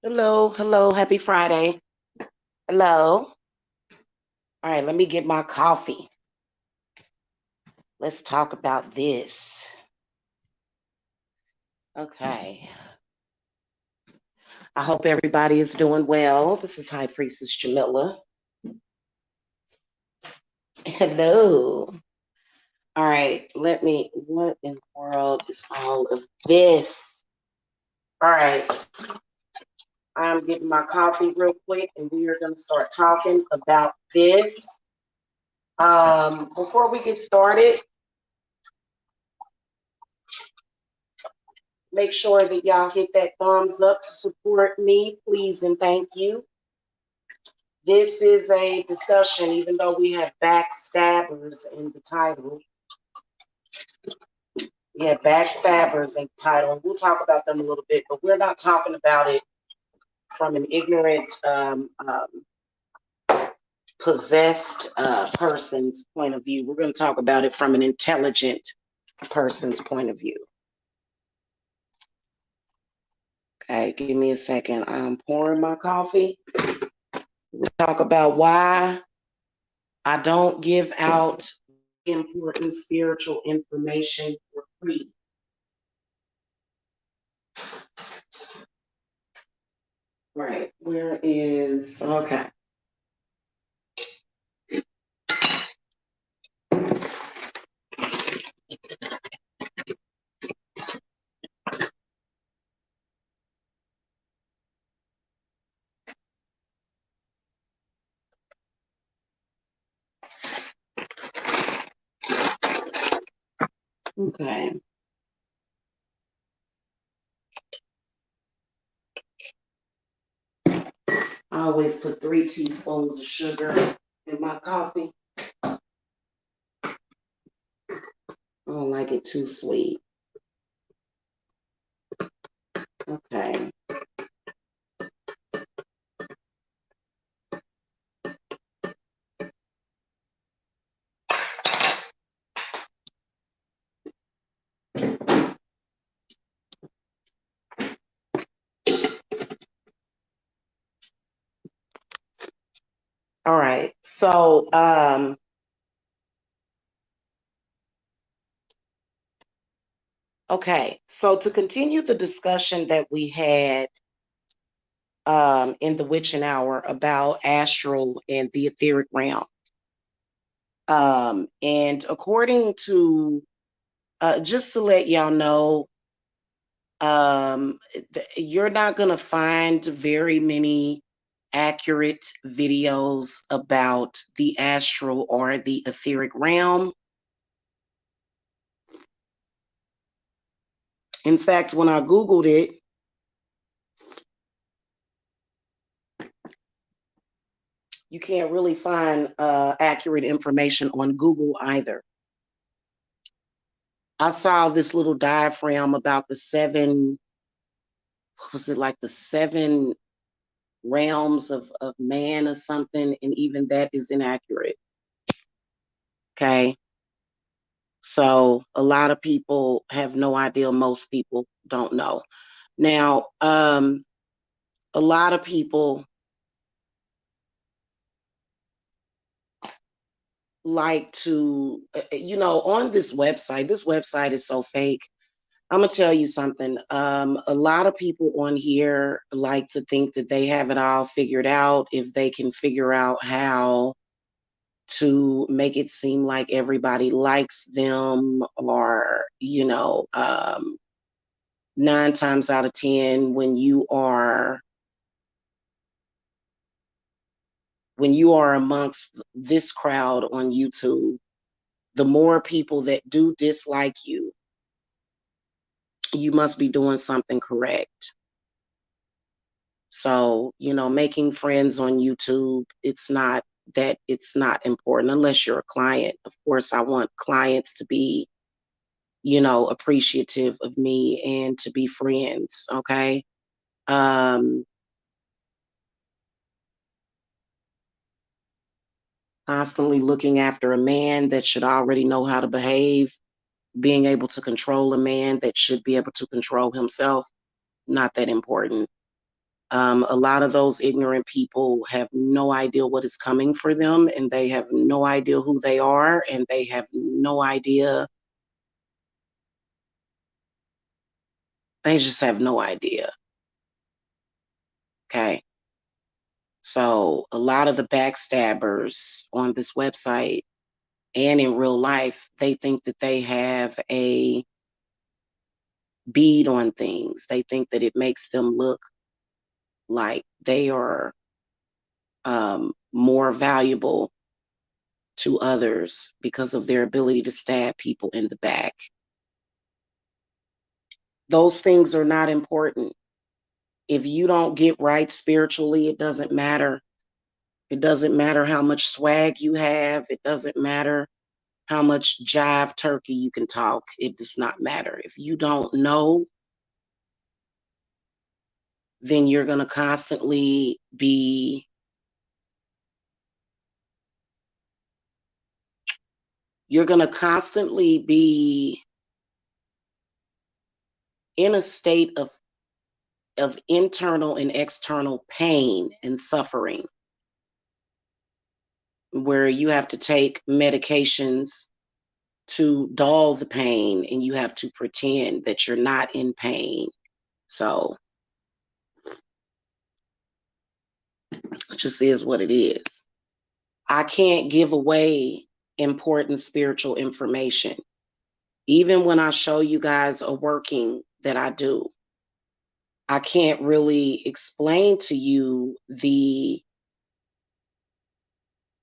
Hello, hello, happy Friday. Hello. All right, let me get my coffee. Let's talk about this. Okay. I hope everybody is doing well. This is High Priestess Jamila. Hello. All right, what in the world is all of this? All right, I'm getting my coffee real quick and we are going to start talking about this. Before we get started, make sure that y'all hit that thumbs up to support me, please and thank you. This is a discussion, even though we have backstabbers in the title. We have backstabbers in the title. We'll talk about them a little bit, but we're not talking about it from an ignorant, possessed person's point of view. We're going to talk about it from an intelligent person's point of view. Okay, give me a second. I'm pouring my coffee. We'll talk about why I don't give out important spiritual information for free. Right, where is, okay. Okay. I always put 3 teaspoons of sugar in my coffee. I don't like it too sweet. Okay. All right. So, okay. So to continue the discussion that we had in the Witching Hour about astral and the etheric realm. And according to, just to let y'all know, you're not going to find very many accurate videos about the astral or the etheric realm. In fact, when I Googled it, you can't really find accurate information on Google either. I saw this little diaphragm about the 7, was it like the 7 realms of man or something, and even that is inaccurate. Okay. So a lot of people have no idea. Most people don't know. Now, a lot of people like to, on this website is so fake. I'm gonna tell you something. A lot of people on here like to think that they have it all figured out if they can figure out how to make it seem like everybody likes them, or 9 times out of 10, when you are amongst this crowd on YouTube, the more people that do dislike you, you must be doing something correct. So, making friends on YouTube, it's not important unless you're a client. Of course, I want clients to be, appreciative of me and to be friends. Okay. Constantly looking after a man that should already know how to behave being able to control a man that should be able to control himself, not that important. A lot of those ignorant people have no idea what is coming for them, and they have no idea who they are, and they have no idea. They just have no idea. Okay. So a lot of the backstabbers on this website and in real life, they think that they have a bead on things. They think that it makes them look like they are more valuable to others because of their ability to stab people in the back. Those things are not important. If you don't get right spiritually, it doesn't matter. It doesn't matter how much swag you have. It doesn't matter how much jive turkey you can talk. It does not matter. If you don't know, then you're going to constantly be in a state of internal and external pain and suffering, where you have to take medications to dull the pain and you have to pretend that you're not in pain. So it just is what it is. I can't give away important spiritual information. Even when I show you guys a working that I do, I can't really explain to you the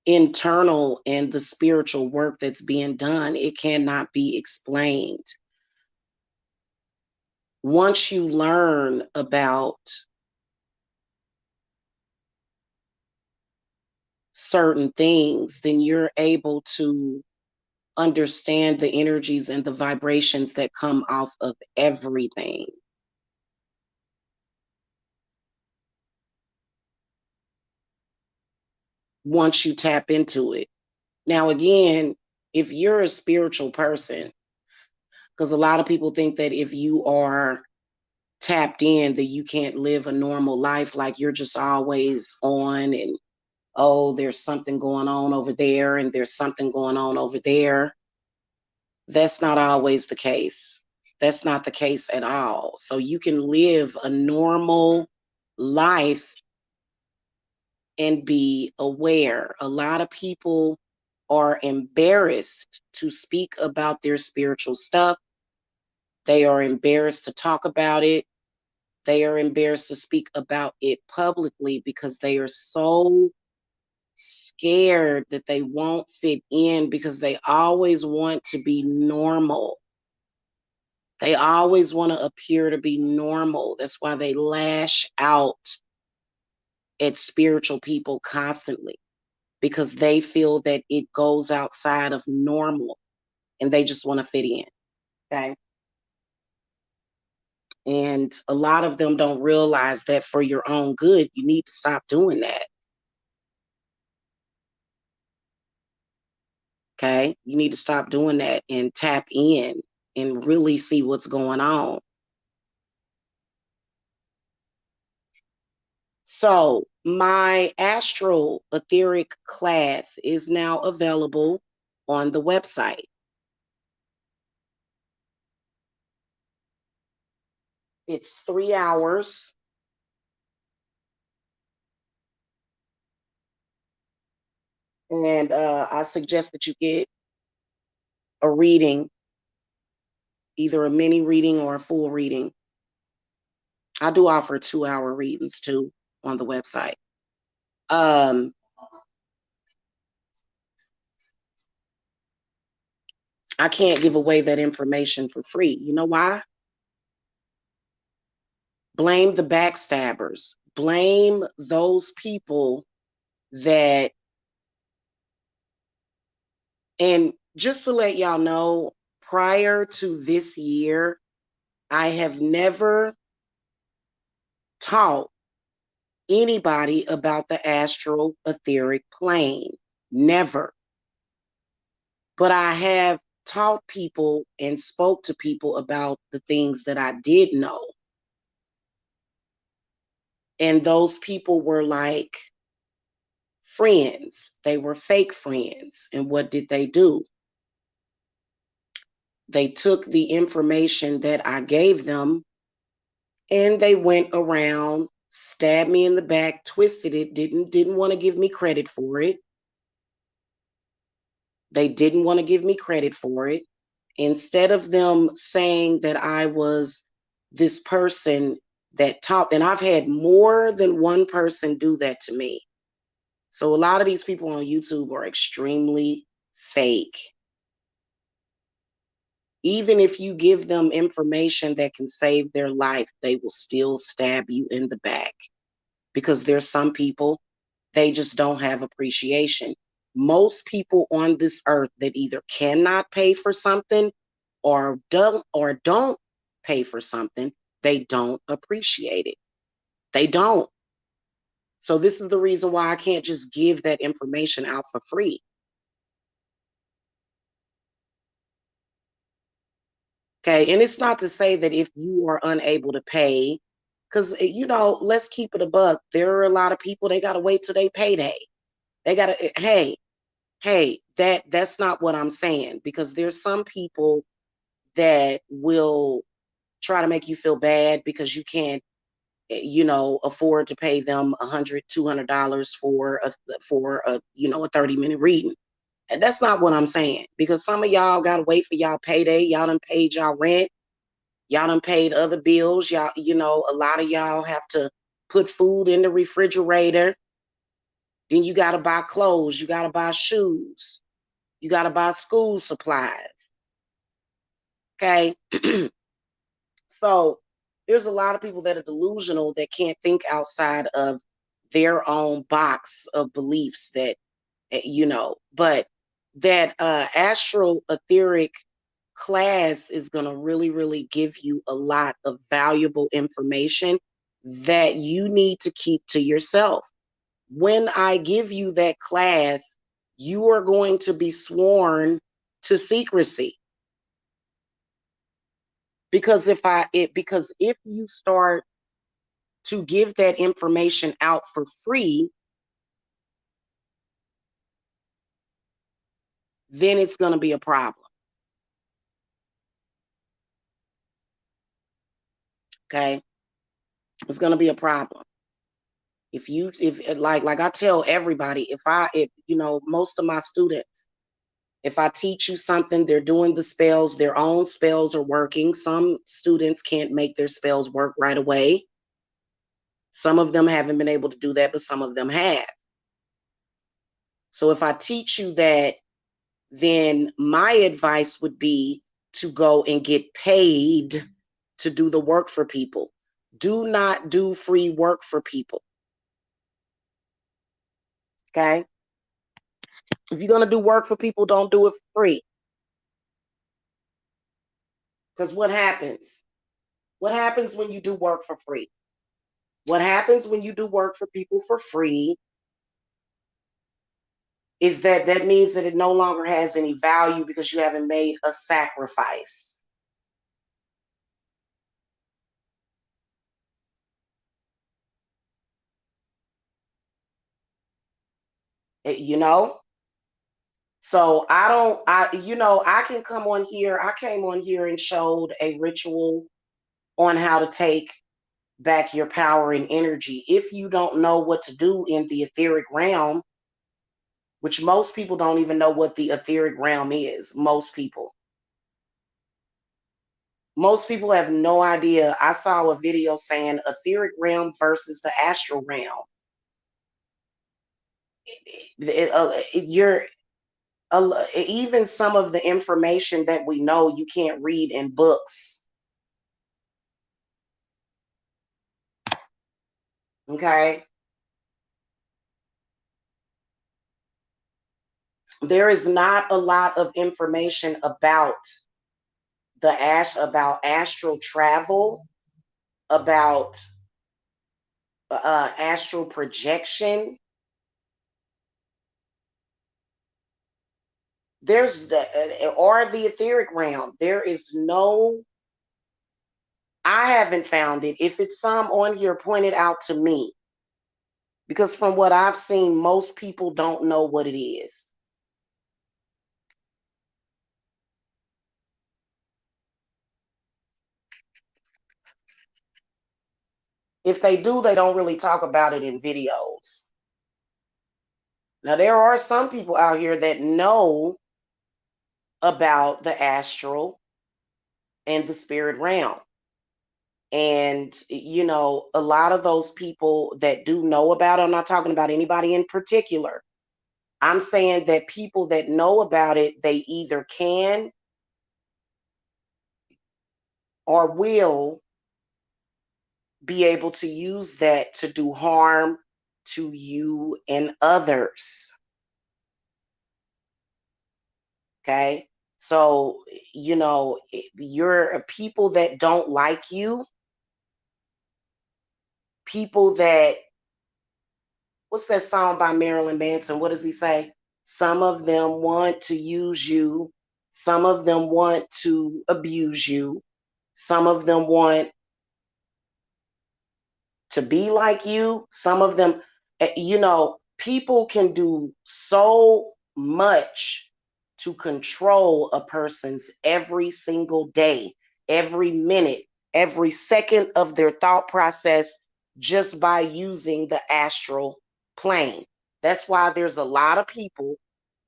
internal and the spiritual work that's being done. It cannot be explained. Once you learn about certain things, then you're able to understand the energies and the vibrations that come off of everything. Once you tap into it. Now, again, if you're a spiritual person, because a lot of people think that if you are tapped in, that you can't live a normal life, like you're just always on and, oh, there's something going on over there and there's something going on over there. That's not always the case. That's not the case at all. So you can live a normal life and be aware. A lot of people are embarrassed to speak about their spiritual stuff. They are embarrassed to talk about it. They are embarrassed to speak about it publicly because they are so scared that they won't fit in, because they always want to be normal. They always want to appear to be normal. That's why they lash out at spiritual people constantly, because they feel that it goes outside of normal and they just want to fit in. Okay. And a lot of them don't realize that for your own good, you need to stop doing that. Okay. You need to stop doing that and tap in and really see what's going on. So, my astral etheric class is now available on the website. It's 3 hours. And I suggest that you get a reading, either a mini reading or a full reading. I do offer 2-hour readings too on the website. Um, I can't give away that information for free. You know why? Blame the backstabbers. Blame those people that, and just to let y'all know, prior to this year, I have never taught anybody about the astral etheric plane. Never. But I have taught people and spoke to people about the things that I did know. And those people were like friends. They were fake friends. And what did they do? They took the information that I gave them and they went around, stabbed me in the back, twisted it, didn't want to give me credit for it. They didn't want to give me credit for it. Instead of them saying that I was this person that taught, and I've had more than one person do that to me. So a lot of these people on YouTube are extremely fake. Even if you give them information that can save their life, they will still stab you in the back because there's some people, they just don't have appreciation. Most people on this earth that either cannot pay for something or don't pay for something, they don't appreciate it. They don't. So this is the reason why I can't just give that information out for free. Okay, and it's not to say that if you are unable to pay, because let's keep it a buck. There are a lot of people, they gotta wait till they payday. They gotta, hey, that's not what I'm saying, because there's some people that will try to make you feel bad because you can't, afford to pay them $100, $200 for a 30-minute reading. And that's not what I'm saying, because some of y'all gotta wait for y'all payday. Y'all done paid y'all rent. Y'all done paid other bills. Y'all, a lot of y'all have to put food in the refrigerator. Then you gotta buy clothes. You gotta buy shoes. You gotta buy school supplies. Okay. So there's a lot of people that are delusional that can't think outside of their own box of beliefs that, but that astral etheric class is going to really, really give you a lot of valuable information that you need to keep to yourself. When I give you that class, you are going to be sworn to secrecy. Because if you start to give that information out for free, then it's going to be a problem. Okay? It's going to be a problem. If like I tell everybody, if most of my students, if I teach you something, they're doing the spells, their own spells are working. Some students can't make their spells work right away. Some of them haven't been able to do that, but some of them have. So if I teach you that, then my advice would be to go and get paid to do the work for people. Do not do free work for people. Okay? If you're going to do work for people, don't do it for free. Because what happens? What happens when you do work for free? What happens when you do work for people for free is that means that it no longer has any value because you haven't made a sacrifice. So I can come on here. I came on here and showed a ritual on how to take back your power and energy. If you don't know what to do in the etheric realm, which most people don't even know what the etheric realm is, most people have no idea. I saw a video saying etheric realm versus the astral realm. Even some of the information that we know you can't read in books. Okay. There is not a lot of information about about astral travel, about astral projection. There's the, or the etheric realm. There is no, I haven't found it. If it's some on here, point it out to me. Because from what I've seen, most people don't know what it is. If they do, they don't really talk about it in videos. Now, there are some people out here that know about the astral and the spirit realm. And, you know, a lot of those people that do know about it, I'm not talking about anybody in particular. I'm saying that people that know about it, they either can or will be able to use that to do harm to you and others. Okay. So, you know, you're people that don't like you, people that, what's that song by Marilyn Manson? What does he say? Some of them want to use you. Some of them want to abuse you. Some of them want to be like you. Some of them, you know, people can do so much to control a person's every single day, every minute, every second of their thought process just by using the astral plane. That's why there's a lot of people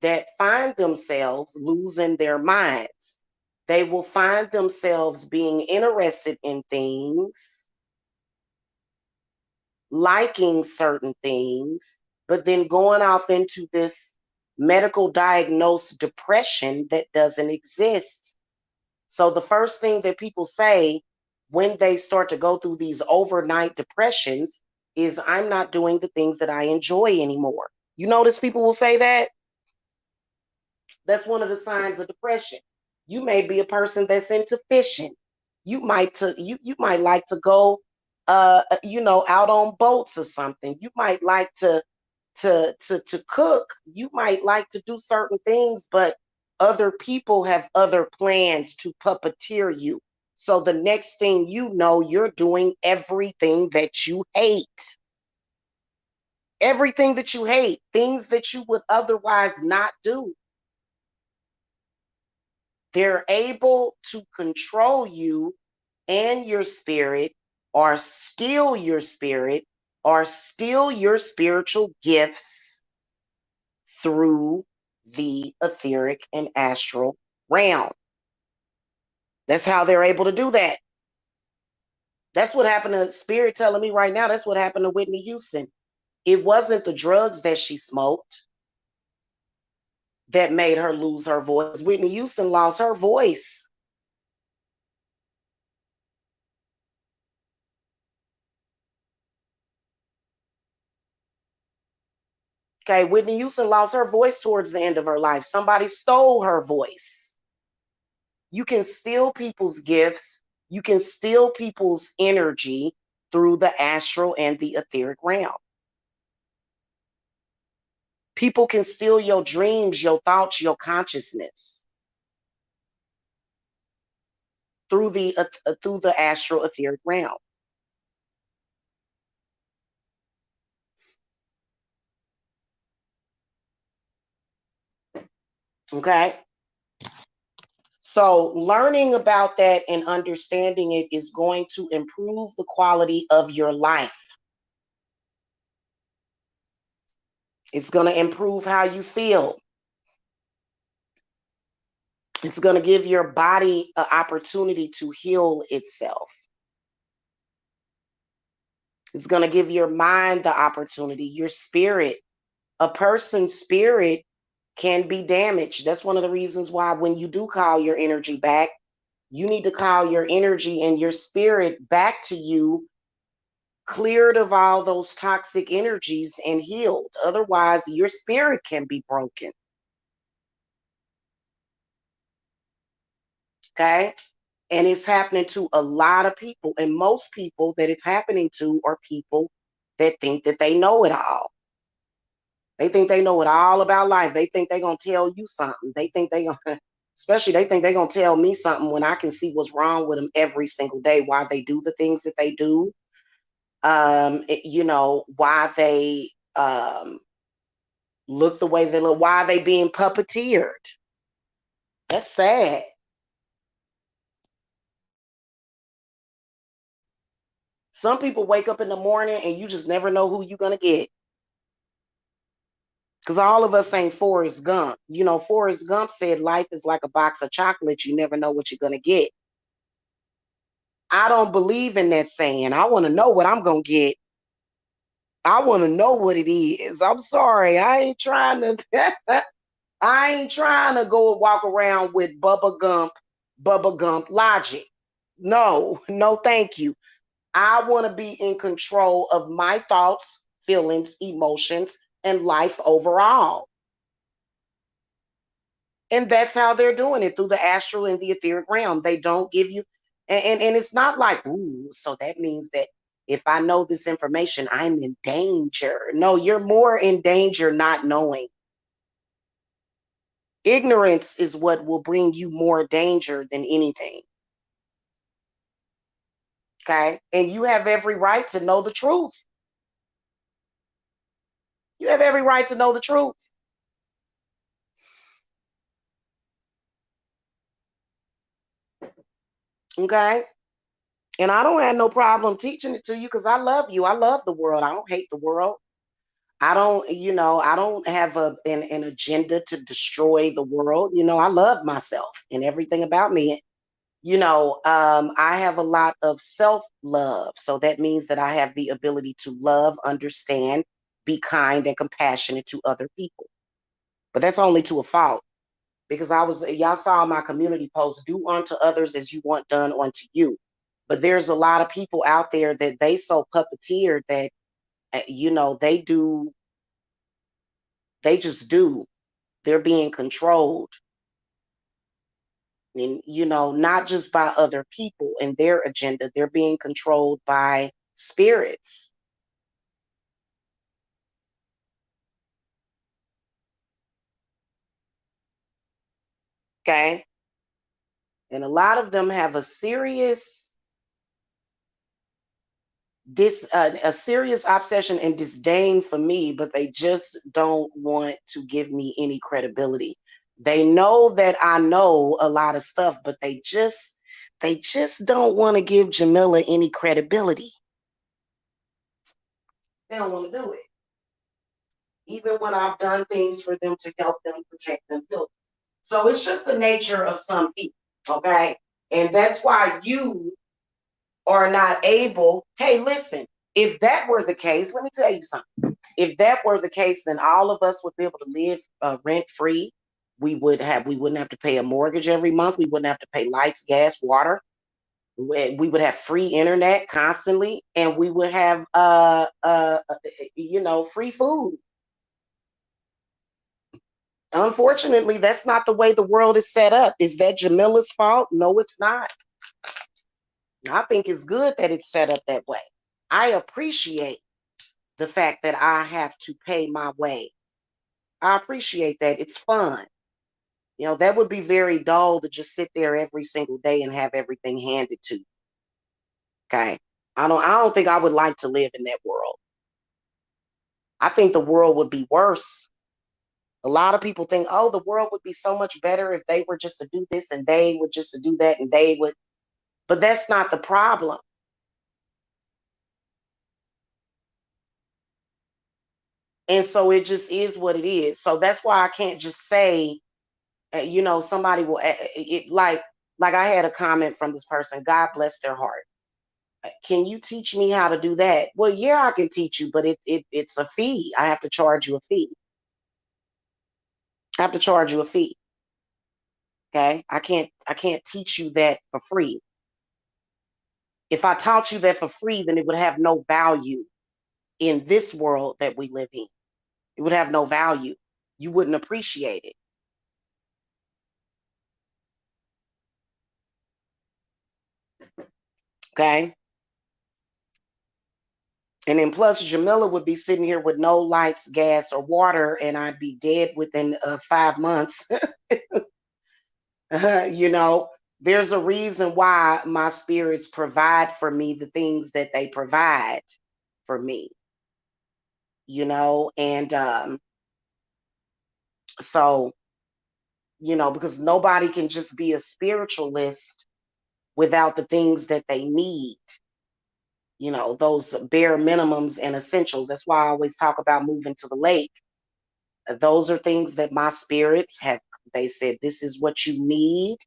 that find themselves losing their minds. They will find themselves being interested in things, liking certain things, but then going off into this medical diagnosed depression that doesn't exist. So the first thing that people say when they start to go through these overnight depressions is, I'm not doing the things that I enjoy anymore. You notice people will say that? That's one of the signs of depression. You may be a person that's into fishing. You might like to go you know, out on boats or something. You might like to cook. You might like to do certain things, but other people have other plans to puppeteer you. So the next thing you know, you're doing everything that you hate. Everything that you hate, things that you would otherwise not do. They're able to control you and your spirit, or steal your spirit, or steal your spiritual gifts through the etheric and astral realm. That's how they're able to do that. That's what happened to Spirit telling me right now. That's what happened to Whitney Houston. It wasn't the drugs that she smoked that made her lose her voice. Whitney Houston lost her voice. Okay, Whitney Houston lost her voice towards the end of her life. Somebody stole her voice. You can steal people's gifts. You can steal people's energy through the astral and the etheric realm. People can steal your dreams, your thoughts, your consciousness through the astral etheric realm. Okay? So learning about that and understanding it is going to improve the quality of your life. It's going to improve how you feel. It's going to give your body an opportunity to heal itself. It's going to give your mind the opportunity, your spirit. A person's spirit can be damaged. That's one of the reasons why when you do call your energy back, you need to call your energy and your spirit back to you, cleared of all those toxic energies and healed. Otherwise, your spirit can be broken. Okay? And it's happening to a lot of people. And most people that it's happening to are people that think that they know it all. They think they know it all about life. They think they're going to tell you something. They think they going to, especially they think they're going to tell me something when I can see what's wrong with them every single day, why they do the things that they do. Why they look the way they look, why they being puppeteered. That's sad. Some people wake up in the morning and you just never know who you're going to get. Because all of us ain't Forrest Gump. Forrest Gump said life is like a box of chocolates. You never know what you're going to get. I don't believe in that saying. I want to know what I'm going to get. I want to know what it is. I'm sorry. I ain't trying to go walk around with Bubba Gump logic. No, no, thank you. I want to be in control of my thoughts, feelings, emotions, and life overall. And that's how they're doing it, through the astral and the etheric realm. They don't give you, and it's not like, ooh, so that means that if I know this information, I'm in danger. No, you're more in danger not knowing. Ignorance is what will bring you more danger than anything. Okay. And you have every right to know the truth. You have every right to know the truth. Okay. And I don't have no problem teaching it to you because I love you. I love the world. I don't hate the world. I don't have an agenda to destroy the world. I love myself and everything about me. I have a lot of self-love. So that means that I have the ability to love, understand, be kind and compassionate to other people. But that's only to a fault, because y'all saw my community post, do unto others as you want done unto you. But there's a lot of people out there that they so puppeteered that, they just do. They're being controlled. And, not just by other people and their agenda, they're being controlled by spirits. Okay. And a lot of them have a serious a serious obsession and disdain for me, but they just don't want to give me any credibility. They know that I know a lot of stuff, but they just don't want to give Jamila any credibility. They don't want to do it. Even when I've done things for them to help them, protect them, heal. So it's just the nature of some people, okay? And that's why you are not able. Hey, listen, if that were the case, let me tell you something. If that were the case, then all of us would be able to live rent free. We wouldn't have to pay a mortgage every month. We wouldn't have to pay lights, gas, water. We would have free internet constantly, and we would have free food. Unfortunately, that's not the way the world is set up. Is that Jamila's fault? No, it's not. I think it's good that it's set up that way. I appreciate the fact that I have to pay my way. I appreciate that. It's fun. That would be very dull to just sit there every single day and have everything handed to you. Okay. I don't think I would like to live in that world. I think the world would be worse. A lot of people think, oh, the world would be so much better if they were just to do this and they would just to do that and they would. But that's not the problem. And so it just is what it is. So that's why I can't just say, somebody will, like I had a comment from this person, God bless their heart. Can you teach me how to do that? Well, yeah, I can teach you, but it's a fee. I have to charge you a fee. I have to charge you a fee. Okay. I can't teach you that for free. If I taught you that for free, then it would have no value in this world that we live in. It would have no value. You wouldn't appreciate it. Okay. And then plus Jamila would be sitting here with no lights, gas, or water, and I'd be dead within 5 months. You know, there's a reason why my spirits provide for me the things that they provide for me, you know, and so, you know, because nobody can just be a spiritualist without the things that they need, you know, those bare minimums and essentials. That's why I always talk about moving to the lake. Those are things that my spirits have, they said, this is what you need.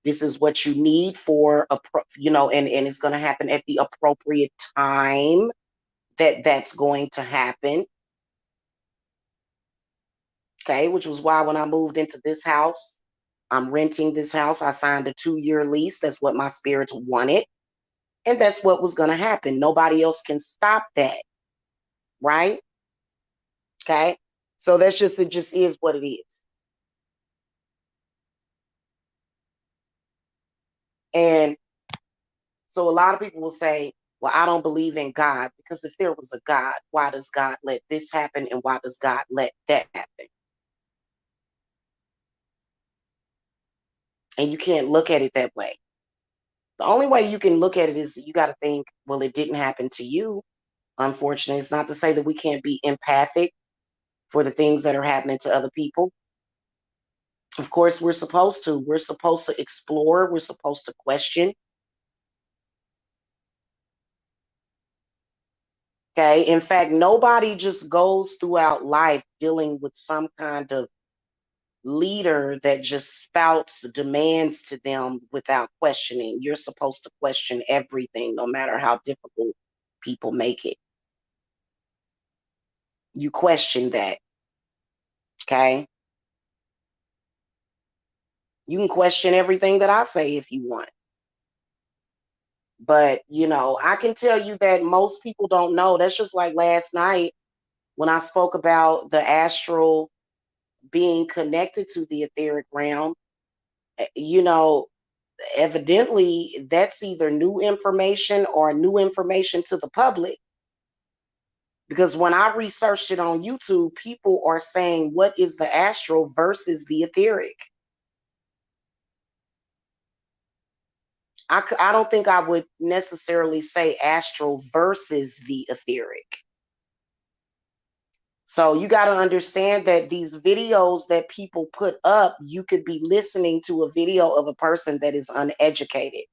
This is what you need for a, you know, and it's going to happen at the appropriate time that's going to happen. Okay, which was why when I moved into this house, I'm renting this house. I signed a 2-year lease. That's what my spirits wanted. And that's what was going to happen. Nobody else can stop that. Right? Okay. So that's just, it just is what it is. And so a lot of people will say, well, I don't believe in God, because if there was a God, why does God let this happen? And why does God let that happen? And you can't look at it that way. The only way you can look at it is you got to think, well, it didn't happen to you. Unfortunately, it's not to say that we can't be empathic for the things that are happening to other people. Of course, we're supposed to. We're supposed to explore. We're supposed to question. Okay. In fact, nobody just goes throughout life dealing with some kind of leader that just spouts demands to them without questioning. You're supposed to question everything, no matter how difficult people make it. You question that. Okay. You can question everything that I say if you want. But, you know, I can tell you that most people don't know. That's just like last night when I spoke about the astral being connected to the etheric realm. You know, evidently that's either new information or new information to the public. Because when I researched it on YouTube, people are saying, what is the astral versus the etheric? I don't think I would necessarily say astral versus the etheric. So you got to understand that these videos that people put up, you could be listening to a video of a person that is uneducated.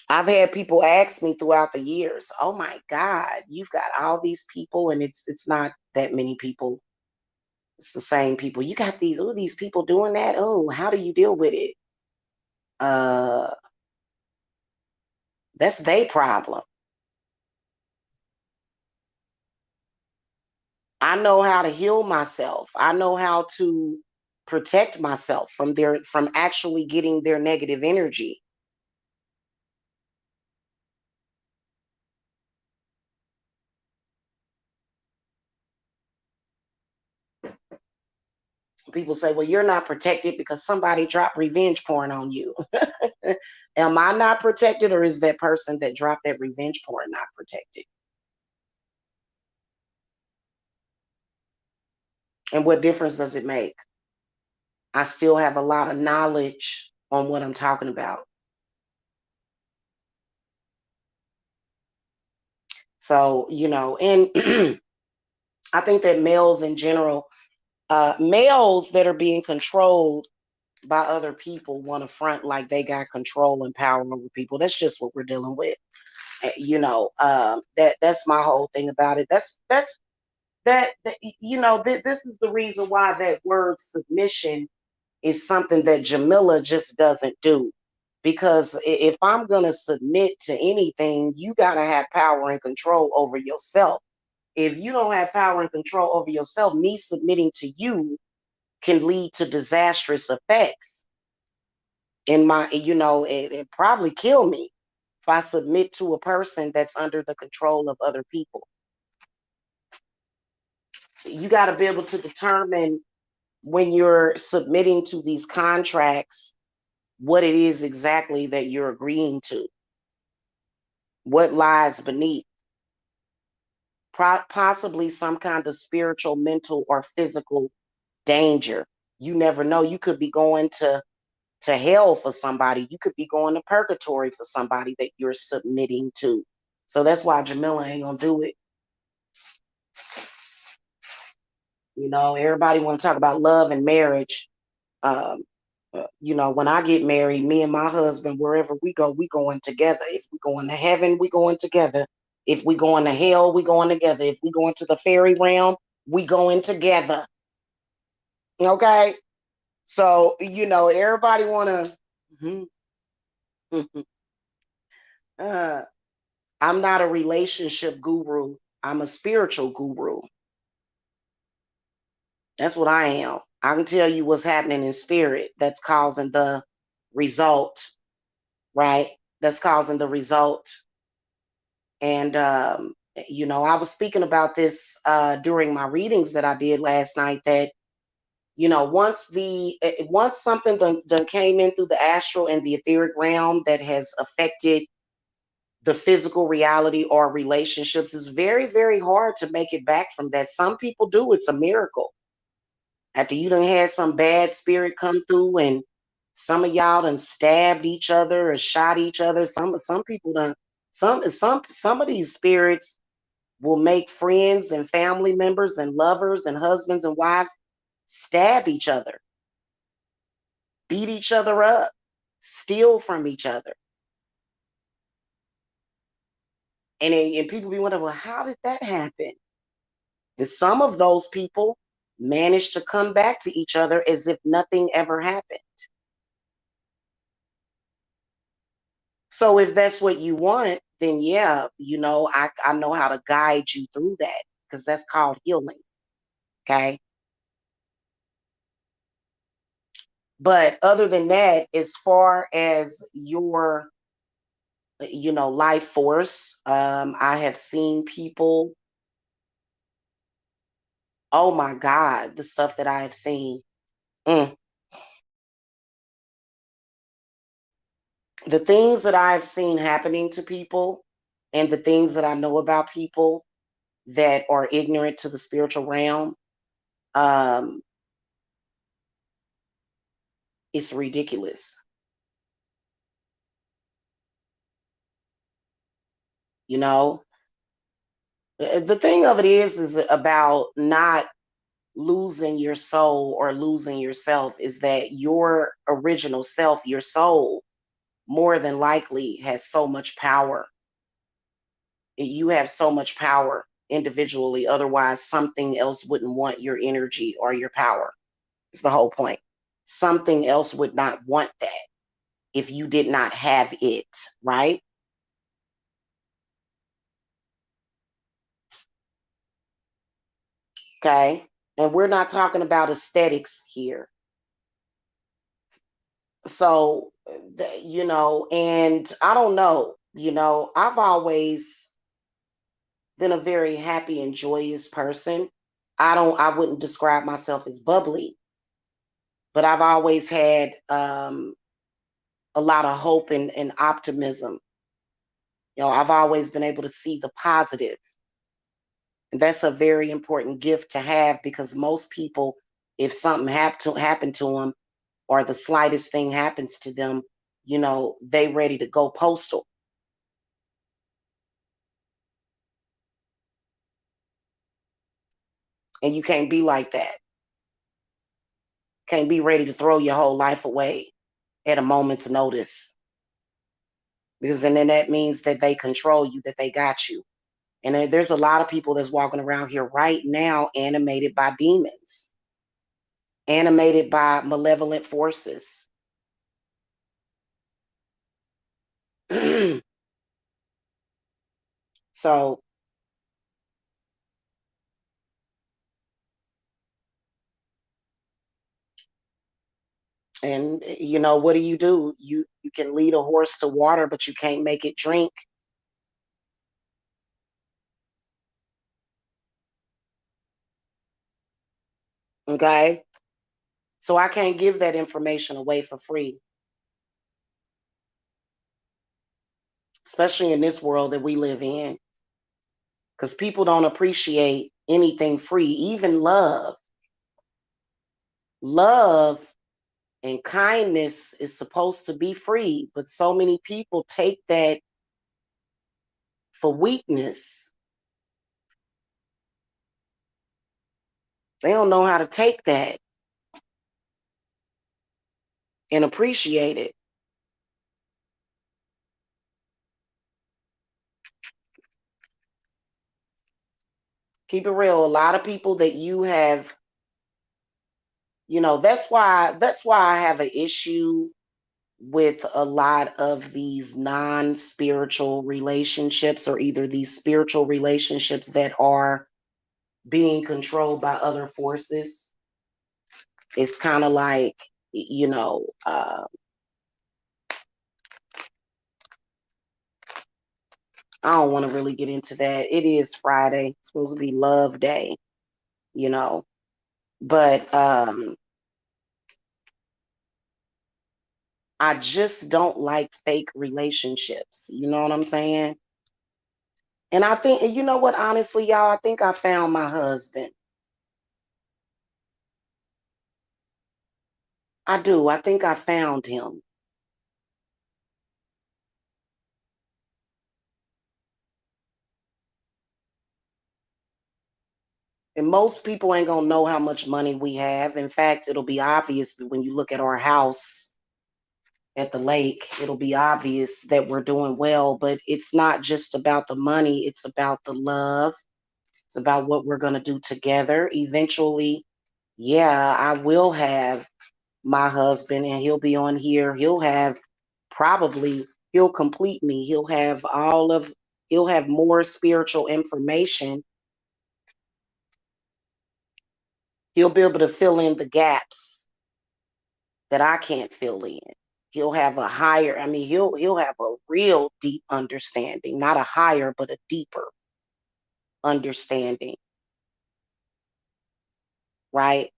I've had people ask me throughout the years, "Oh my God, you've got all these people," and it's not that many people. It's the same people. You got these people doing that. Oh, how do you deal with it? Uh, that's their problem. I know how to heal myself. I know how to protect myself from actually getting their negative energy. People say, well, you're not protected because somebody dropped revenge porn on you. Am I not protected, or is that person that dropped that revenge porn not protected? And what difference does it make? I still have a lot of knowledge on what I'm talking about. So, you know, and I think that males in general, males that are being controlled by other people want to front like they got control and power over people. That's just what we're dealing with. You know, that's my whole thing about it. That you know, this is the reason why that word submission is something that Jamila just doesn't do. Because if I'm going to submit to anything, you got to have power and control over yourself. If you don't have power and control over yourself, me submitting to you can lead to disastrous effects. In my, you know, it probably kill me if I submit to a person that's under the control of other people. You got to be able to determine when you're submitting to these contracts what it is exactly that you're agreeing to. What lies beneath? Possibly some kind of spiritual, mental, or physical danger. You never know. You could be going to hell for somebody. You could be going to purgatory for somebody that you're submitting to. So that's why Jamila ain't gonna do it. You know, everybody want to talk about love and marriage. Um, you know, when I get married, me and my husband, wherever we go, we going together. If we going to heaven, we going together. If we going to hell, we going together. If we going to the fairy realm, we going together. Okay. So, you know, everybody want to, uh, I'm not a relationship guru. I'm a spiritual guru. That's what I am. I can tell you what's happening in spirit that's causing the result, right? That's causing the result. And, you know, I was speaking about this during my readings that I did last night that, you know, once something done came in through the astral and the etheric realm that has affected the physical reality or relationships, it's very, very hard to make it back from that. Some people do. It's a miracle. After you done had some bad spirit come through and some of y'all done stabbed each other or shot each other. Some people done some of these spirits will make friends and family members and lovers and husbands and wives stab each other, beat each other up, steal from each other. And people be wondering, well, how did that happen? And some of those people managed to come back to each other as if nothing ever happened. So if that's what you want, then yeah, you know, I know how to guide you through that because that's called healing. Okay. But other than that, as far as your, you know, life force, I have seen people, oh my God, the stuff that I have seen. Mm. The things that I've seen happening to people and the things that I know about people that are ignorant to the spiritual realm, um, it's ridiculous. You know, the thing of it is about not losing your soul or losing yourself is that your original self, your soul, more than likely has so much power. You have so much power individually. Otherwise, something else wouldn't want your energy or your power. It's the whole point. Something else would not want that if you did not have it, right? Okay. And we're not talking about aesthetics here. So, you know, and I don't know, you know, I've always been a very happy and joyous person. I wouldn't describe myself as bubbly, but I've always had a lot of hope and optimism. You know, I've always been able to see the positive. And that's a very important gift to have because most people, if something happened to them or the slightest thing happens to them, you know, they ready to go postal. And you can't be like that. Can't be ready to throw your whole life away at a moment's notice. Because then that means that they control you, that they got you. And there's a lot of people that's walking around here right now animated by demons, animated by malevolent forces. So, and you know, what do? You can lead a horse to water, but you can't make it drink. Okay. So I can't give that information away for free. especially in this world that we live in, because people don't appreciate anything free, even love. Love and kindness is supposed to be free, but so many people take that for weakness. They don't know how to take that and appreciate it. Keep it real. A lot of people that you have, that's why I have an issue with a lot of these non-spiritual relationships, or either these spiritual relationships that are being controlled by other forces. It's kind of like, I don't want to really get into that. It is Friday. It's supposed to be love day, you know. But I just don't like fake relationships. You know what I'm saying? And I think, and you know what, honestly, y'all, I think I found my husband. I do. I think I found him. And most people ain't gonna know how much money we have. In fact, it'll be obvious when you look at our house at the lake. It'll be obvious that we're doing well, but it's not just about the money, it's about the love. It's about what we're gonna do together. Eventually, yeah, I will have my husband, and he'll be on here. He'll complete me. He'll have more spiritual information. He'll be able to fill in the gaps that I can't fill in. He'll have a higher, I mean, he'll have a real deep understanding, not a higher, but a deeper understanding, right?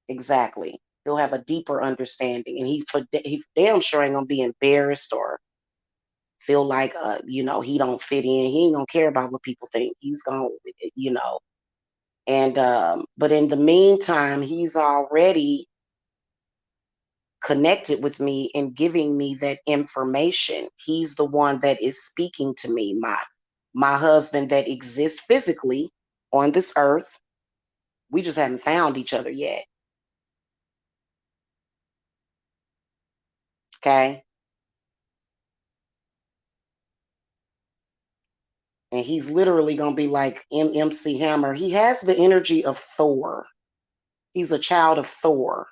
Exactly. He'll have a deeper understanding, and he damn sure ain't gonna be embarrassed or feel like he don't fit in. He ain't gonna care about what people think. He's gonna, you know. And but in the meantime, he's already connected with me and giving me that information. He's the one that is speaking to me, my husband that exists physically on this earth. We just haven't found each other yet. Okay. And he's literally gonna be like MC Hammer. He has the energy of Thor. He's a child of Thor,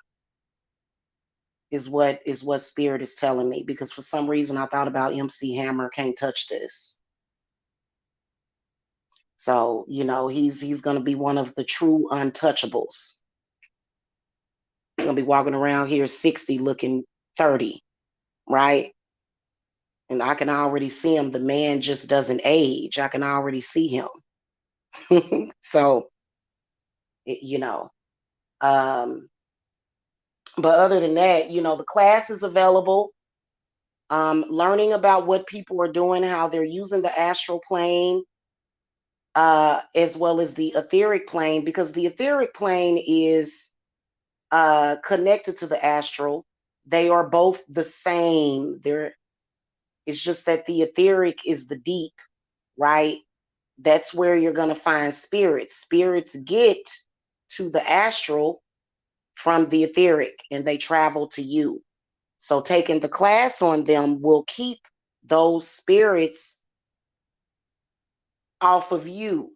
is what spirit is telling me, because for some reason I thought about MC Hammer. Can't touch this. So he's going to be one of the true untouchables. He's going to be walking around here 60 looking 30, right? And I can already see him. The man just doesn't age. I can already see him. So it- you know um but other than that, the class is available. Learning about what people are doing, how they're using the astral plane, as well as the etheric plane, because the etheric plane is connected to the astral. They are both the same. It's just that the etheric is the deep, right? That's where you're going to find spirits. Spirits get to the astral from the etheric, and they travel to you. So taking the class on them will keep those spirits off of you.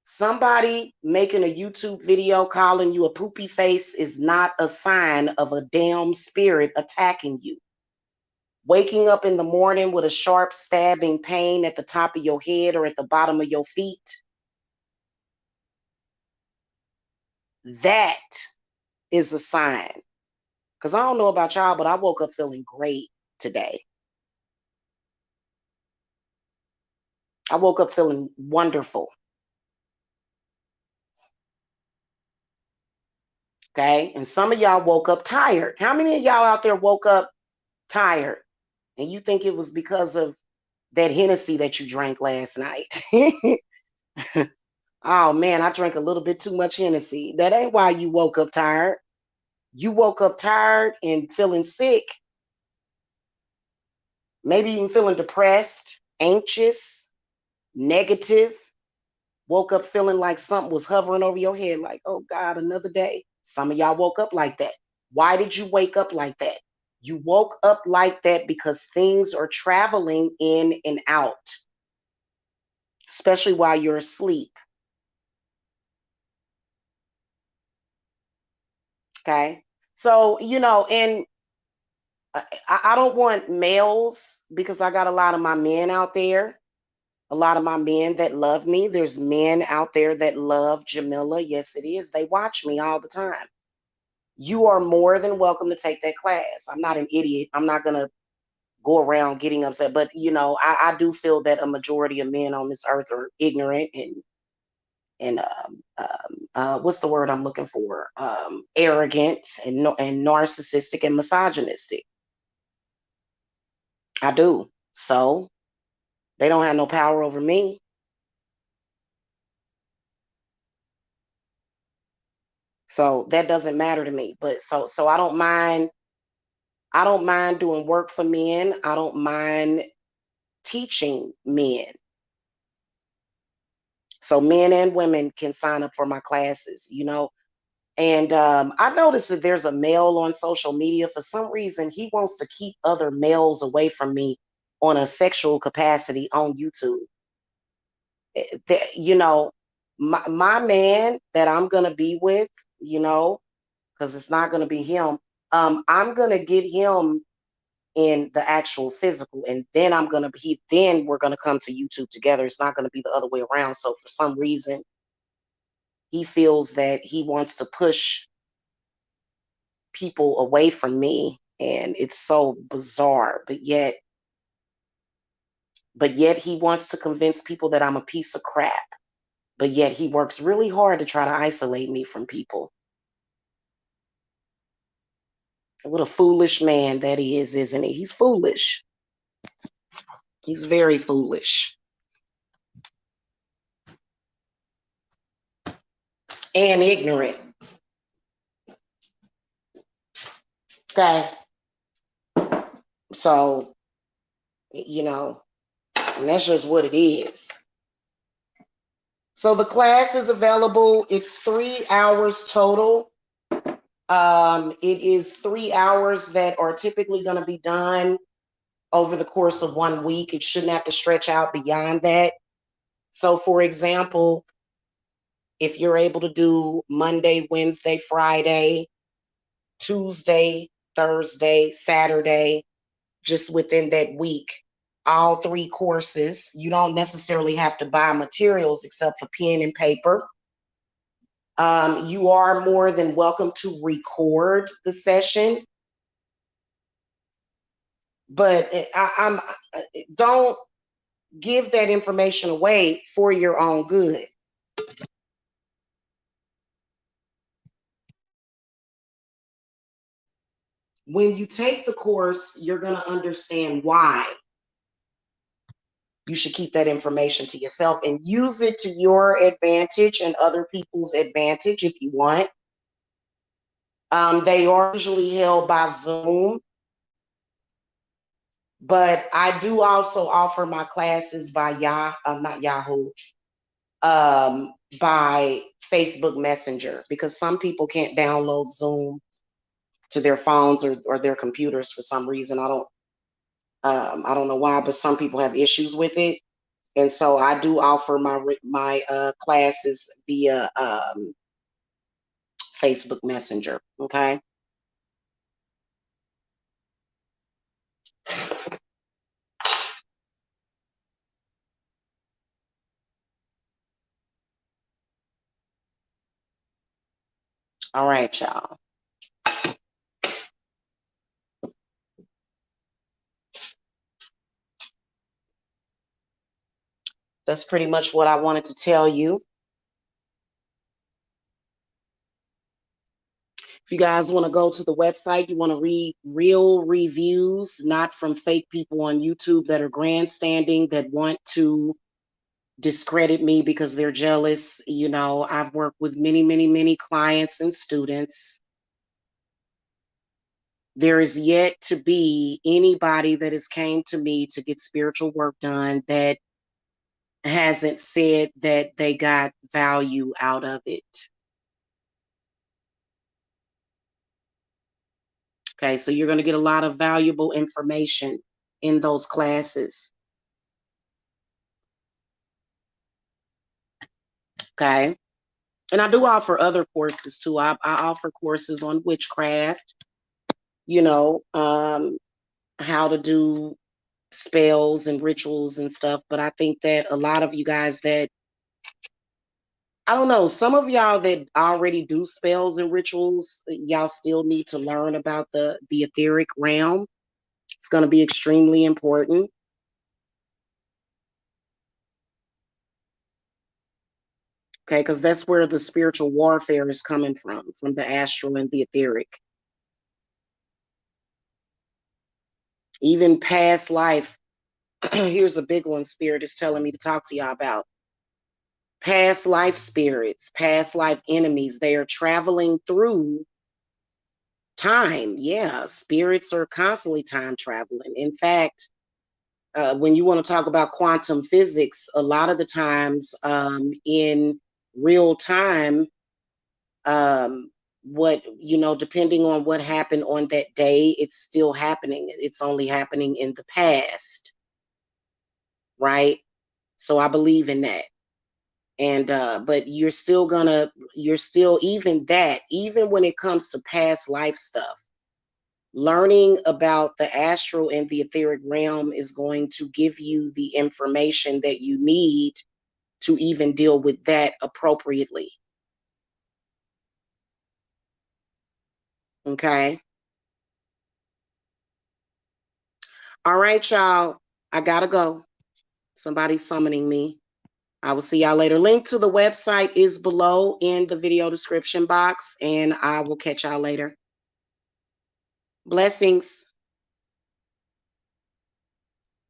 Somebody making a YouTube video calling you a poopy face is not a sign of a damn spirit attacking you. Waking up in the morning with a sharp stabbing pain at the top of your head or at the bottom of your feet, that is a sign. Because I don't know about y'all, but I woke up feeling great today. I woke up feeling wonderful. Okay. And some of y'all woke up tired. How many of y'all out there woke up tired? And you think it was because of that Hennessy that you drank last night. Oh man, I drank a little bit too much Hennessy. That ain't why you woke up tired. You woke up tired and feeling sick, maybe even feeling depressed, anxious, negative. Woke up feeling like something was hovering over your head, like, oh God, another day. Some of y'all woke up like that. Why did you wake up like that? You woke up like that because things are traveling in and out, especially while you're asleep. Okay. So, and I don't want males because I got a lot of my men out there, a lot of my men that love me. There's men out there that love Jamila. Yes, it is. They watch me all the time. You are more than welcome to take that class. I'm not an idiot. I'm not going to go around getting upset. But, I do feel that a majority of men on this earth are ignorant and what's the word I'm looking for? Arrogant and narcissistic and misogynistic. I do. So they don't have no power over me. So that doesn't matter to me. But so I don't mind doing work for men. I don't mind teaching men. So men and women can sign up for my classes, And I noticed that there's a male on social media. For some reason, he wants to keep other males away from me on a sexual capacity on YouTube. You know, my man that I'm gonna be with, because it's not gonna be him. I'm gonna get him in the actual physical, and then then we're gonna come to YouTube together. It's not gonna be the other way around. So for some reason, he feels that he wants to push people away from me, and it's so bizarre. But yet he wants to convince people that I'm a piece of crap. But yet he works really hard to try to isolate me from people. What a foolish man that he is, isn't he? He's foolish. He's very foolish and ignorant. Okay. So, and that's just what it is. So the class is available. It's 3 hours total. It is 3 hours that are typically going to be done over the course of 1 week. It shouldn't have to stretch out beyond that. So, for example, if you're able to do Monday, Wednesday, Friday, Tuesday, Thursday, Saturday, just within that week, all 3 courses, you don't necessarily have to buy materials except for pen and paper. You are more than welcome to record the session, but I'm don't give that information away for your own good. When you take the course, you're going to understand why you should keep that information to yourself and use it to your advantage and other people's advantage if you want. They are usually held by Zoom, but I do also offer my classes by not Yahoo, by Facebook Messenger, because some people can't download Zoom to their phones or their computers for some reason. I don't know why, but some people have issues with it. And so I do offer my classes via Facebook Messenger. Okay. All right, y'all. That's pretty much what I wanted to tell you. If you guys want to go to the website, you want to read real reviews, not from fake people on YouTube that are grandstanding, that want to discredit me because they're jealous. You know, I've worked with many, many, many clients and students. There is yet to be anybody that has came to me to get spiritual work done that hasn't said that they got value out of it. Okay, so you're going to get a lot of valuable information in those classes. Okay. And I do offer other courses too. I offer courses on witchcraft, you know, how to do spells and rituals and stuff. But I think that a lot of you guys that, I don't know, some of y'all that already do spells and rituals, y'all still need to learn about the etheric realm. It's going to be extremely important. Okay, because that's where the spiritual warfare is coming from the astral and the etheric. Even past life. Here's a big one Spirit is telling me to talk to y'all about. Past life spirits, past life enemies, they are traveling through time. Yeah, spirits are constantly time traveling. In fact, when you want to talk about quantum physics, a lot of the times in real time, what, you know, depending on what happened on that day, it's still happening. It's only happening in the past, right? So I believe in that. And but you're still even that, even when it comes to past life stuff, learning about the astral and the etheric realm is going to give you the information that you need to even deal with that appropriately. Okay. All right, y'all. I gotta go. Somebody's summoning me. I will see y'all later. Link to the website is below in the video description box, and I will catch y'all later. Blessings.